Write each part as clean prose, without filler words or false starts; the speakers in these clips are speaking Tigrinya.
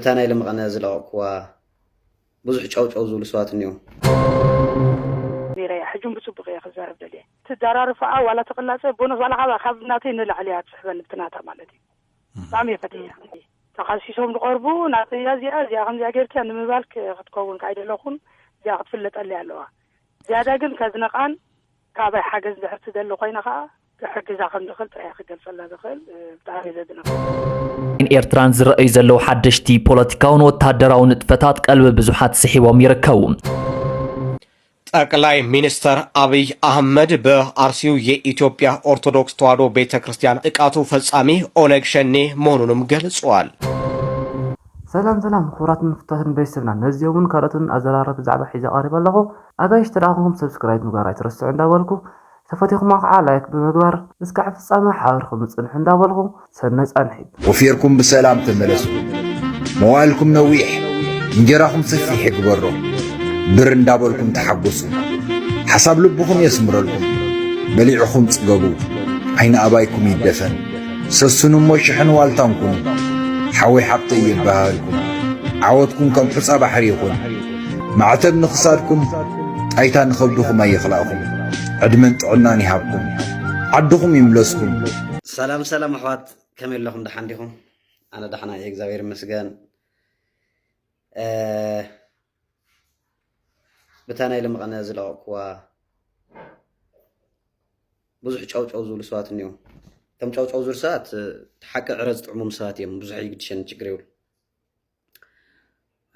تانا لما غنا زلقوا بزح ጫው زول سوات اليوم نيري حجم بسبق يا خزارب دلي تدارار فعا ولا تقلاسه بونس ولا خا خبناتي نلعليها تحبن بتناتا مالتي طعمي فتيه تخصيصهم القربو ناتيا زيا خم زيا غيرتي ان مبالك تكون قاعد لكم زيا تفلط علي علوا زياده ግን ከዝነቃን ካባይ ሓገዝ ድሕርቲ ደሎ ኮይና ከዓ كحجز عن دخل ترى خدم فلا دخل بتاع زدنا ኤርትራን ዝረአዩ ዘለው ሓደሽቲ ፖለቲካውን ወታደራውን ጥፈታት ቀልብ ብዙሓት ስሒቦም ይርከቡ። ጠቅላይ ሚኒስትር አብይ አህመድ በአርሲው የኢትዮጵያ ኦርቶዶክስ ተዋሕዶ ቤተክርስቲያን ጥቃቱ ፈጻሚ ኦነግ ሸኔ መሆኑንም ገልጸዋል። ሰላም ኩራትን ፍታትን በይስብና ነዚያውን ካራቱን አዘራረብ ዛዕባ ሒዛ ቀሪብ ኣለኹ ኣጋይሽ ተዳኹም ሰብስክራይብ ምግባር ኣይትረስዑ እንዳበልኩ ተፈቲኹም ከዓ ላይክ ብምግባር እስካዕ ፍጻመ ሓበርኩም ጽንሑ እንዳበልኹ ሰናይ ጻንሒት ወፊርኩም በሰላም ተመለሱ መዋልኩም ነዊሕ እንጀራኩም ሰፊሕ ይግበሮ ብር እንዳበልኩም ተሐጉሱ ሓሳብ ልብኩም የስምረልኩም በሊዕኩም ጽገቡ አይነ አባይኩም ይደፈን ሰሱንም ወሽሕን ዋልታንኩም ሓዊ ሓብተ ይባሃልኩም ዓወትኩም ከም ሕፃ ባሕሪ ይኹን ማዕተብ ንኽሳድኩም ጣይታ ንኸብድኹም ኣይኽላእኹም عدمن طعناني هابكم عدكم يملسكم سلام أحوات كمل لكم دحنديكم أنا دحنا إكزابير مسجان بتانا لما أنا نازل أقوى بزح تشاو زول ساعات اليوم تم تشاو زول ساعات تحقق عرض عموم ساعات يوم بزح يقدشن تجريول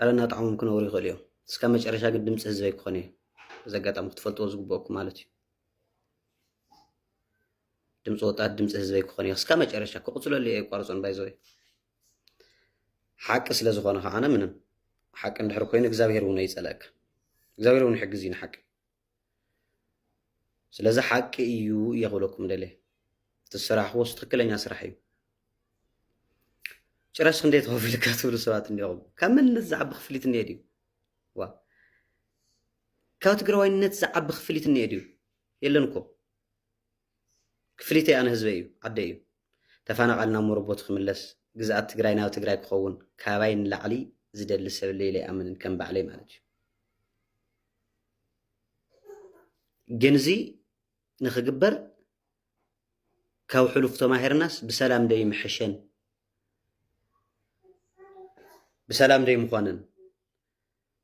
أنا طعمهم كنا وري خليهم سكمج أرشا قدمت هزايك خني إذا قطع مختفلت وزقبوك مالتي ድምጽ ወጣት ድምጽ ህዝብ ይኮን ያስካ መጨረሻ ከቁጥሎ ላይ ቆርጾን ባይዘይ ሐቅ ስለዝኾነ ኻና ምንም ሐቅ እንድሕር ኮይኑ እግዚአብሔር ሆነ ይጸለቅ እግዚአብሔር ሆነ ሕግዚና ሐቅ ስለዚህ ሐቅ እዩ ይኸውለኩም ደለ ተስራህ ወስጥ ትክክለኛ ስራሕ እዩ ጭራሽ እንዴት ወፍልካቱ ለሰባት እንዲያው ከምን ዘዓብ ክፍሊት እንሄድ ዋ ካው ትግራዋይነት ዘዓብ ክፍሊት እንሄድ የለንኮ كفليتي أنا هزبيو عديو تفانا قالنا مربوط خملس جزءات تجرينا وتجري كخون كابين لعلي زد لسه الليلة أمن كم بعلي مالج جنزي نخجبر كاو حلوف تماهر ناس بسلام دايم حشن بسلام دايم خوانن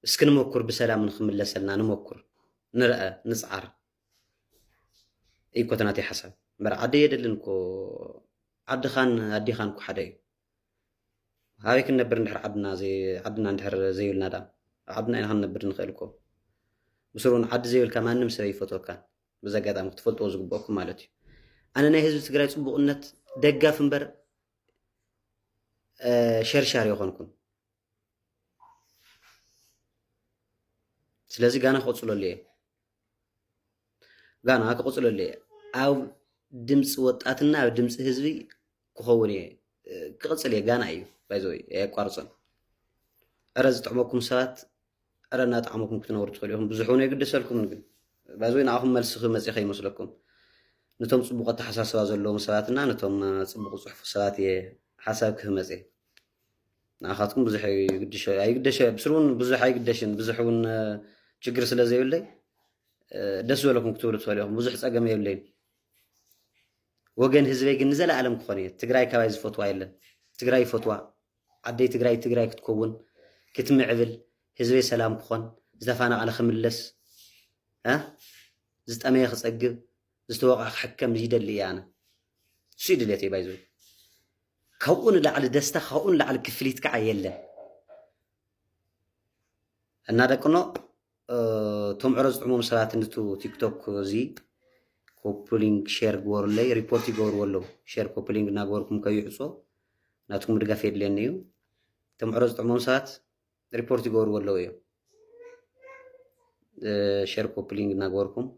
اسكن موكر بسلام نخملس لنا نموكر نرأى نسعر إيكو تناتي حسب بر عدي يدلنكو عدي خان كو حداي هاي كنا نبر نحر عدنا نحر زي الندى عدنا إن هنبر نخيلكو بسرون عد زي الكمان نمسوي فوتو كان بزقات عم تفوتو زقبوكم مالتي أنا نهزل تقرأي صبو قلنت دقا فنبر شرشار يخونكم سلازي قانا خوصلو ليه قانا هكا خوصلو ليه أو دمس وطاتنا دمس حزبي كخوني كقصل يغانا ايو بايزوي يقارصن ارز طعمكم سات ارنا طعمكم كتنور تخليهم بزحونه يقدسلكم نغن بايزوي ناهم ملسخ مصيخ يمسلكم نتوم صبقه تحساسوا زلو مساتنا نتوم صبقه صحف سات حساب كمصي ناخاتكم بزح يقدش بسرون بزح يقدشن بزحون ችግር ስለዘይውልይ ደስ ወለኩም ክትውሉ ትፈልዩም ብዙሕ ጸገም የብለይ ወገን ህዝበይ ግን ዘለዓለም ክኾን ትግራይ ከባይ ዝፈትዋ የለን ትግራይ ፈትዋ ዓደይ ትግራይ ክትከውን ክትምዕብል ህዝበይ ሰላም ክኾን ዝተፋናቀለ ክምለስ ዝጠመየ ክጸግብ ዝተወቃ ክሕከም ይደሊ ያነ ሲድለት ይባይዙ ከውን ለዓል ደስታ ከውን ለዓል ክፍሊት ከዓ የለን እና ደቅኖ توم عرض عموم صلاة نتو تيك توك زي كوبلينج شير غور لي ريبورتي غور ولو شير كوبلينج ناغوركم كيعصو ناتكم دغاف يدلنيو توم عرض عموم صلاة ريبورتي غور ولو يو شير كوبلينج ناغوركم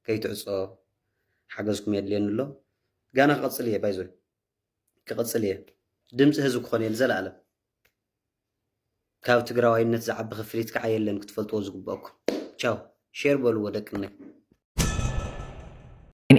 كيتعصو حاجزكم يدلنلو غانا قصليه بايزوي كقصليه دمص هزو كخون يلزلاله كاو تقراوينت زعب خفليت كعيلن كتفلطو زغبوكم تشاو شير بولو ودقنه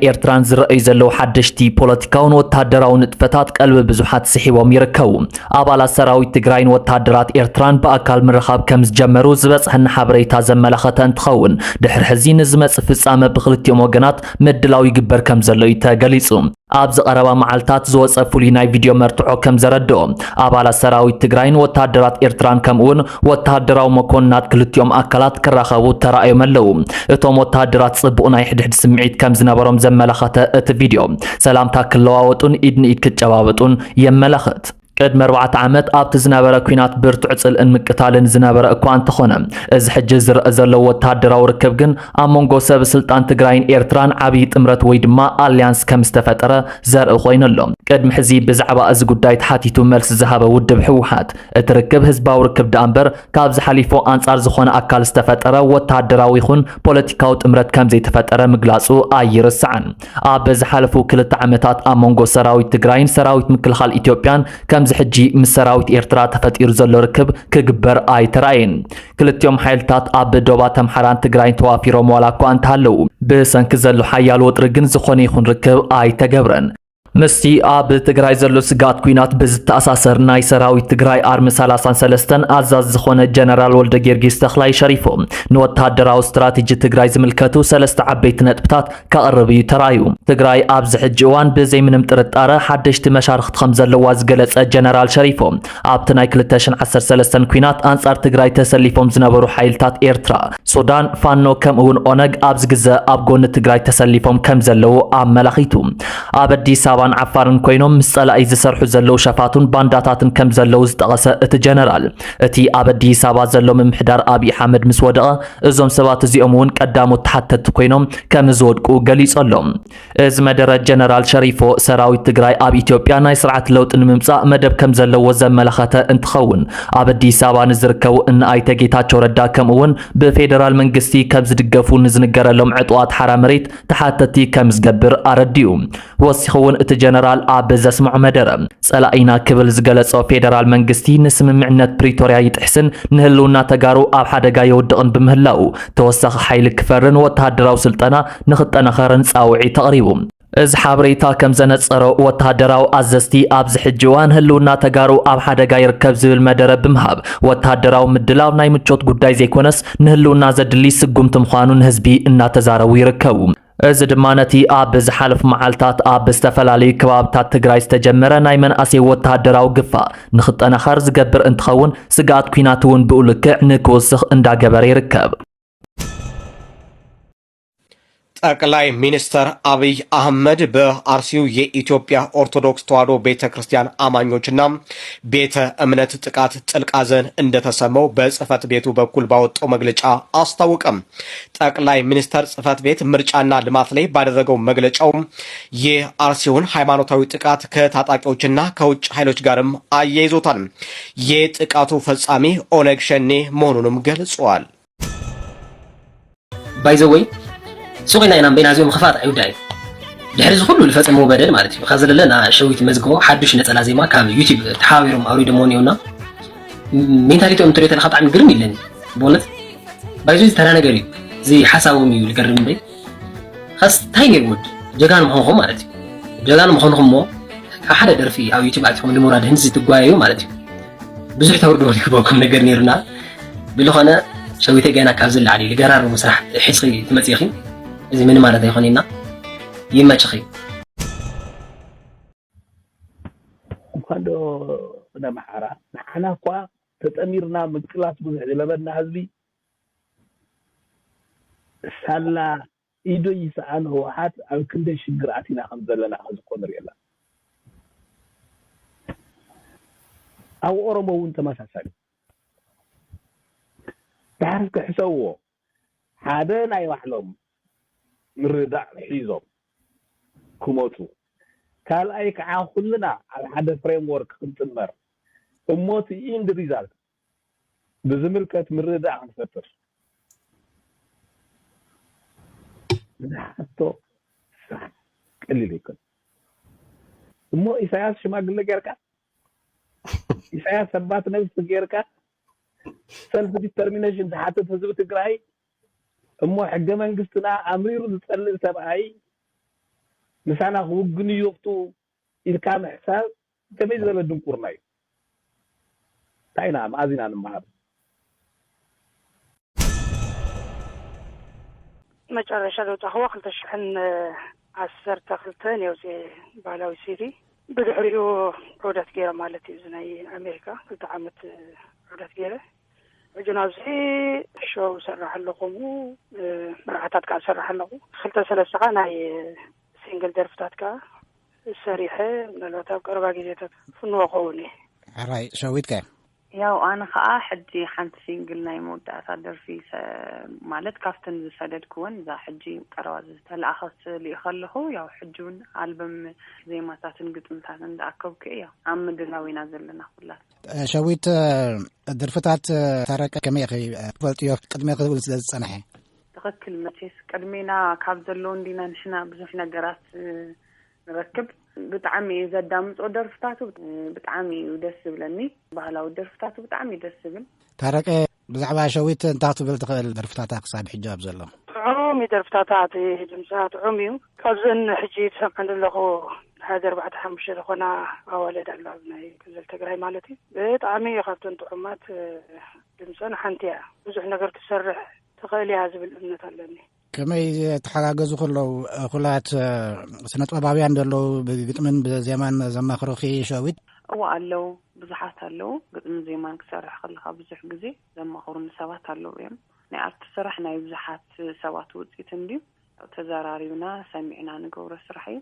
ኤርትራን ዝረአዩ ዘለው ሓደሽቲ ፖለቲካውን ወታደራውን ንጥፈታት ቀልቢ ብዙሓት ስሒቦም ይርከቡ ኣባላት ሰራዊት ትግራይን ወታደራት ኤርትራን በኣካል ምርኻብ ከም ዝጀመሩ ዝበፅሐና ሓበሬታ ዘመላኸተ እንትኸውን ድሕሪ ሕዚ ንዝመፅእ ፍጻመ ብክልቲኦም ወገናት ምድላው ይግበር ከም ዘሎ እዩ ተገሊጹ ኣብ ዝቐረባ መዓልታት ዝወፀ ፍሉይ ናይ ቪድዮ መርትዖ ከም ዘረድኦ ኣባላት ሰራዊት ትግራይን ወታደራት ኤርትራን ከምኡውን ወታደራዊ መኮንናት ክልቲኦም ኣካላት ክራኸቡ ተራእዮም ኣለው እቶም ወታደራት ጽቡቕ ናይ ሕድሕድ ስምዒት ከም ዝነበሮም ዘመላኸተ እቲ ቪድዮ ሰላምታ ክለዋወጡን ኢድ ንኢድ ክጨባበጡን የመላኽት ቅድሚ 4 ዓመት ኣብቲ ዝነበረ ኩናት ብርቱዕ ጽልእን ምቅታልን ዝነበረ እኳ እንተኾነ እዚ ሕጂ ዝረአ ዘሎ ወታደራዊ ርክብ ግን ኣብ መንጎ ሰብ ስልጣን ትግራይን ኤርትራን ዓብይ ጥምረት ወይ ድማ ኣልያንስ ከም ዝተፈጠረ ዘርኢ ኮይኑ ኣሎ ቅድሚ ሕዚ ብዛዕባ እዚ ጉዳይ ተሓቲቱ መልሲ ዝሃበ ውድብ ሕወሓት እቲ ርክብ ህዝባዊ ርክብ ዳኣምበር ካብ ዝሓሊፎ ኣንጻር ዝኾነ ኣካል ዝተፈጠረ ወታደራዊ ይኹን ፖለቲካዊ ጥምረት ከም ዘይተፈጠረ ምግላጹ ኣይርስዓን ኣብ ዝሓለፉ 2 ዓመታት ኣብ መንጎ ሰራዊት ትግራይን ሰራዊት ምክልኻል ኢትዮጵያን ከም ሕጂ ምስ ሰራዊት ኤርትራ ተፈጢሩ ዘሎ ርክብ ክግበር ኣይተራእየን ክልቲኦም ሓይልታት ኣብ ዶባ ተምሓራን ትግራይን ተዋፊሮም ዋላ እኳ እንተሃለው ብሰንኪ ዘሎ ሓያል ወጥሪ ግን ዝኾነ ይኹን ርክብ ኣይተገብረን ምስቲ ኣብ ትግራይ ዘሎ ስጋት ኩናት ብዝተኣሳሰር ናይ ሰራዊት ትግራይ ኣርሚ 33 ኣዛዝ ዝኾነ ጀነራል ወልደ ጊዮርጊስ ተኽላይ ሸሪፎም ንወታደራዊ ስትራቴጂ ትግራይ ዝምልከቱ 3 ዓበይቲ ነጥብታት ከቕርብ እዩ ተራእዩ ትግራይ ኣብ ዝሕጂ እዋን ብዘይ ምንም ጥርጣረ ሓደሽቲ መሻርክቲ ከም ዘለዋ ዝገለጸ ጀነራል ሸሪፎም ኣብቲ ናይ 2013 ኩናት ኣንጻር ትግራይ ተሰሊፎም ዝነበሩ ሓይልታት ኤርትራ ሱዳን ፋኖ ከምኡውን ኦነግ ኣብ ዝግዘእ ኣብ ጎኒ ትግራይ ተሰሊፎም ከም ዘለዉ ኣመላኺቱ ኣብ ኣዲስ ኣበባን ዓፋርን ኮይኖም ምስ ጸላኢ ዝሰርሑ ዘለው ሸፋቱን ባንዳታትን ከም ዘለው ዝጠቐሰ እቲ ጀነራል እቲ ኣብ ኣዲስ ኣበባ ዘሎ ምምሕዳር ኣብይ ኣሕመድ ምስ ወደቐ እዞም ሰባት እዚኦም እውን ቀዳሞት ተሓተቲ ኮይኖም ከም ዝወድቁ ገሊጾሎም እዚ መደረ ጀነራል ሸሪፎ ሰራዊት ትግራይ ኣብ ኢትዮጵያ ናይ ስርዓት ለውጢ ንምምጻእ መደብ ከም ዘለዎ ዘመላኸተ እንትኸውን ኣብ ኣዲስ ኣበባ ንዝርከቡ እነ ኣይተ ጌታቸው ረዳ ከምኡውን ብፌደራል መንግስቲ ከም ዝድገፉ ንዝንገረሎም ዕጡዋት ሓራ መሬት ተሓተቲ ከም ዝገብር ኣረዲኡ ወሲኹውን እቲ ጀነራል ኣብ ዘስምዑ መደረ ጸላኢና ክብል ዝገለጾ ፌደራል መንግስቲ ንስምምዕነት ፕሪቶሪያ ይጥሕስን ንህልውና ተጋሩ ኣብ ሓደጋ የወድቕን ብምህላው ተወሳኺ ሓይሊ ክፈርን ወታደራዊ ስልጠና ንኽጠናኸርን ጻውዒ ተቕሪቡ እዚ ሓበሬታ ከም ዘነጸሮ ወታደራዊ ኣዘዝቲ ኣብ ዝሕጂ እዋን ህልውና ተጋሩ ኣብ ሓደጋ ይርከብ ዝብል መደረ ብምሃብ ወታደራዊ ምድላው ናይ ምቾት ጉዳይ ዘይኮነስ ንህልውና ዘድሊ ስጉምቲ ምዃኑ ንህዝቢ እናተዛረቡ ይርከቡ እዚ ድማ ነቲ ኣብ ዝሓለፉ መዓልታት ኣብ ዝተፈላለዩ ከባብታት ትግራይ ዝተጀመረ ናይ መንእሰይ ወታደራዊ ግፋእ ንኽጠናኸር ዝገብር እንትኸውን ስጋት ኩናት እውን ብኡ ልክዕ ንክውስኽ እንዳገበረ ይርከብ ጠቅላይ ሚኒስትር አብይ አህመድ በአርሲው የኢትዮጵያ ኦርቶዶክስ ተዋሕዶ ቤተክርስቲያን አማኞችና ቤተ እምነት ጥቃት ጥልቅ ሐዘን እንደተሰማው በጽህፈት ቤቱ በኩል ባወጣው መግለጫ አስታወቀም። ጠቅላይ ሚኒስትር ጽህፈት ቤት ምርጫና ልማት ላይ ባደረገው መግለጫው የአርሲውን ሃይማኖታዊ ጥቃት ከታጣቂዎችና ከውጭ ኃይሎች ጋርም አያይዞታል። የጥቃቱ ፈጻሚ ኦነግ ሸኔ መሆኑንም ገልጿል። ባይዘወይ سوقنا إنا بين عزيم خفاط عوداي لحرز كله اللي فات مو بدل مالتي خازل لنا شويت مزقو حدش نتلا زي ما كان يوتيوب تحاورهم أوري دمونيونا مين تاريتو أمتريت الخط عن قرمي لين بونت بايزوز ترانا قريب زي حساومي اللي قرمي بي خاص تايجر وود جاكان مخون مالتي جاكان مخون مو أحد درفي أو يوتيوب عتهم اللي مراد هنزي تقوايو مالتي بزح تورد بكم نقرنيرنا بلغنا شويت جانا كابزل علي القرار ومسرح حسي تمسيخي إذا من مرة يخونينا يما تخي. كادو نام حرا نحنا قا تتأميرنا من كلاس بزح لبنا هذبي سالا إيدو يسأل هو حات أو كل شيء قرأتنا خمسة لنا خمسة كونر يلا أو أورمو وأنت ما تسأل تعرف كحسوه هذا ناي وحلم نردع حيزهم كموتو قال أيك عن كلنا على حدا فريم ورك كنت نمر أموتي إن دريزال بزملكة مردع عن فتر حتى صح اللي ليكن أمو إساياس شما قل لك يركا إساياس سبات نفس يركا سلف ديترمينيشن حتى تزوج تقراي أمو حق منقصنا أمرير تسأل سبعي مسانا وجني يوفتو إذا كان حساب كميز ولا دنكورناي تاينا ما أزين أنا معه مجرش لو تهوى خلت الشحن عسر تخلتين يوزي بالاوي سيري بدعريو عودة كيرا مالتي زناي أمريكا كنت عامت عودة كيرا وجنازي شو سرح لكم مرحتات كا سرح لكم خلت سلسة ناي سينجل درفتات كا السريحة من الوتاب قربا جيتات فنو قوني راي شويت كا ያው ኣነ ከዓ ሕጂ ሓንቲ ሲንግል ናይ መወዳእታ ደርፊ ማለት ካፍተን ዝሰደድክውን እዛ ሕጂ ቀረባ ዝተለኣኸስ ሊእኸለኹ ያው ሕጂውን ኣልበም ዜማታትን ግጥምታትን እንዳኣከብክ ያው ኣብ ምድላው ኢና ዘለና ኩላት ሸዊት ድርፍታት ታረቀ ከመይ ኸ ፈልጥዮ ቅድሜ ክብል ስለ ዝጸንሐ ትክክል መቼስ ቅድሜና ካብ ዘለዎ እንዲና ንሕና ብዙሕ ነገራት نركب بتعمي زدامت ودرفتاتو بتعمي ودسبلني ባህላዊ ደርፍታቱ بتعمي دسبل ታረቀ ብዛዕባ ሸዊት እንታይ ትብል ትኽእል ደርፍታታ ክሳብ ሕጂ ኣብ ዘሎ عمي درفتات ድምጻት عميو ካብዘን ሕጂ ተሰምዐን ኣለኹ ሓደ 4-5 ዝኾና ኣዋልድ ኣለዋ ናይ ክልል ትግራይ ማለት እዩ ብጣዕሚ ካብተን ጥዑማት ድምፀን ሓንቲ እያ ብዙሕ ነገር ክሰርሕ ትኽእል እያ ዝብል እምነት ኣለኒ ከመይ ተሓጋገዙ ከለው ኩላት ስነ ጥበባውያን ደለው ብግጥምን ብዜማን ዘማኽሩኺ ሸዊት እዋ ኣለው ብዙሓት ኣለው ግጥምን ዜማን ክሰርሕ ከለኻ ብዙሕ ግዜ ዘማኽሩን ሰባት ኣለው እዮም ናይ ኣርት ስራሕ ናይ ብዙሓት ሰባት ውፅኢት እንድዩ ተዘራሪብና ሰሚዕና ንገብሮ ስራሕ እዩ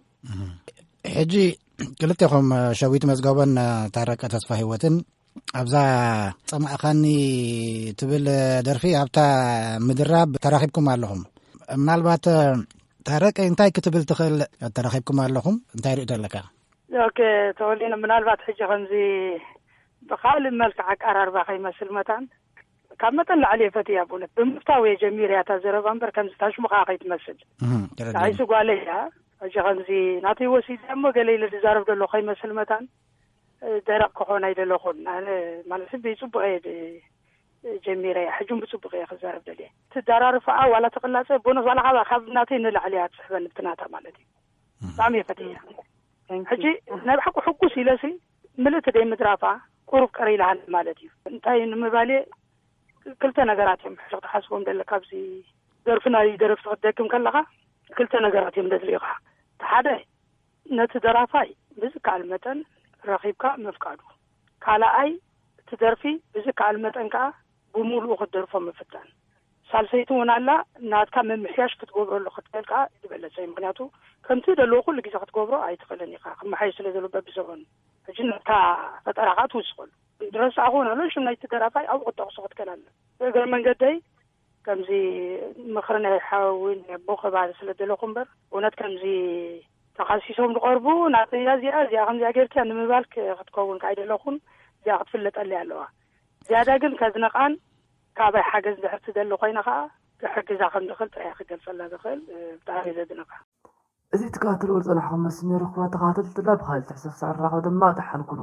ሕጂ ክልቴኹም ሸዊት መዝገቦን ታረቀ ተስፋ ሂወትን ኣብዛ ፀማእኻኒ ትብል ደርፊ ኣብታ ምድራብ ተራኺብኩም ኣለኹም ምናልባት ታረቀ እንታይ ክትብል ትኽእል ተራኺብኩም ኣለኹም እንታይ ርእቶ ኣለካ ኦኬ ተወሊና ምናልባት ሕጂ ከምዚ ብካልእ መልክዕ ኣቀራርባ ከይመስል መታን ካብ መጠን ላዕሊ የፈትያ ብእውነት ብምፍታው የጀሚር እያ ታዘረባ እምበር ከምዚ ታሽሙኻ ከይትመስል ታይሱ ጓለ እያ ሕጂ ከምዚ ናተይ ወሲድ እሞ ገለ ኢለ ዝዛረብ ደሎ ከይመስል መታን ደረቕ ክኾን ኣይደለኹን ኣነ ማለት ብፅቡቅ ጀሚረ ሕጁም ብፅቡቅ እየ ክዛረብ ደልየ ትደራርፍኣ ዋላ ተቕላፀ ቦኖስ ዋላ ካብ ናተይ ንላዕሊ እያ ትሕበኒ ብትናታ ማለት እዩ ብጣዕሚ የፈትያ ሕጂ ናይ ባሕቂ ሕጉስ ኢለሲ ምልእቲ ደይ ምድራፍኣ ቁሩብ ቀሪልሃን ማለት እዩ እንታይ ንምባል ክልተ ነገራት እዮም ሕጂ ክትሓስቦም ዘለካ ኣብዚ ዘርፊ ናይ ደረፍቲ ክትደክም ከለኻ ክልተ ነገራት እዮም ደድልዩኻ እቲ ሓደ ነቲ ደራፋይ ብዝከኣል መጠን ረኺብካ መፍቃዱ ካልኣይ እቲ ደርፊ ብዝከኣል መጠን ከዓ ብምሉኡ ክትደርፎ ምፍታን ሳልሰይቲ እውን ኣላ ናትካ መምሕያሽ ክትገብረሉ ክትክእል ከዓ ዝበለፀ እዩ ምክንያቱ ከምቲ ደለዎ ኩሉ ግዜ ክትገብሮ ኣይትኽእልን ኢኻ ክመሓይ ስለ ዘሎ በቢሰበኑ ሕጂ ናትካ ፈጠራኻ ትውስኸሉ ድረስ ኣኹን ኣሎ ሽም ናይቲ ደራፋይ ኣብኡ ክጠቕሶ ክትክእል ኣለ ብእግረ መንገደይ ከምዚ ምክሪ ናይ ሓውን ቦኸባል ስለ ዘለኹ እምበር እውነት ከምዚ ተኻሲሶም ዝቐርቡ ናተያ እዚኣ ከምዚኣ ጌርትያ ንምባል ክትከውን ከኣይደለኹን እዚኣ ክትፍለጠለይ ኣለዋ ዝያዳ ግን ከዝነቓን ካባይ ሓገዝ ድሕርቲ ዘሎ ኮይና ከዓ ክሕግዛ ከም ዝኽእል ጥራይ ክገልፀላ ዝኽእል ብጣዕሚ ዘድንቃ እዚ ትከታተልዎ ዝፀናሕኩም መስመር ኩራት ተኸታተልትና ብካልእ ትሕዝቶ ክሳዕ ንራኸብ ድማ ድሓን ኩኑ